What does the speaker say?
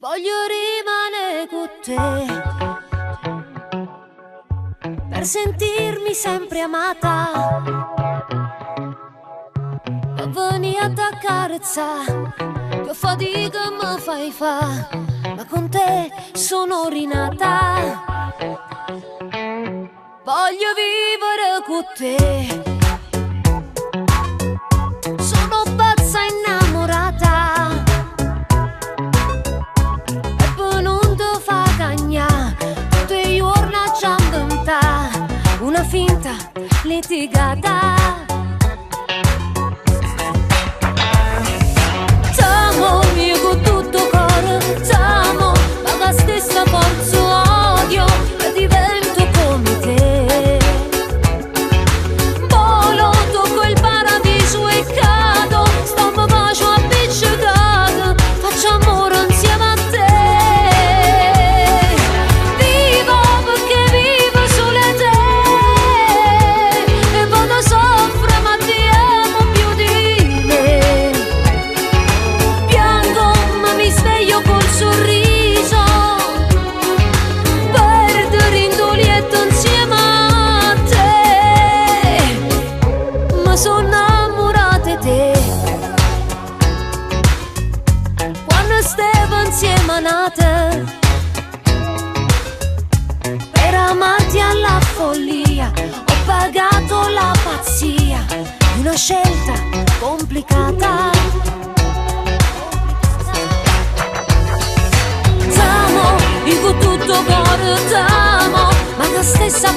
Voglio rimanere con te per sentirmi sempre amata, ma venì ad accarezzare, che fatica mi fai fa, ma con te sono rinata. Voglio vivere con te, sono pazza innamorata, e poi non ti fa cagnà, tutte i giorni ci inventa una finta litigata. T'amo io con tutto cuore, t'amo, ma la stessa forza odio e divento come te. Volo, tocco il paradiso e cado, stammo bacio appiccicato, faccio amore insieme a te. Vivo perché vivo solo te, e vado soffre ma ti amo più di me. Piango ma mi sveglio col sorriso, perdere in lieto insieme a te. Ma sono innamorata di te, quando stavo insieme a nate, per amarti alla follia ho pagato la pazzia, una scelta complicata. T'amo, io con tutto cuore t'amo, ma la stessa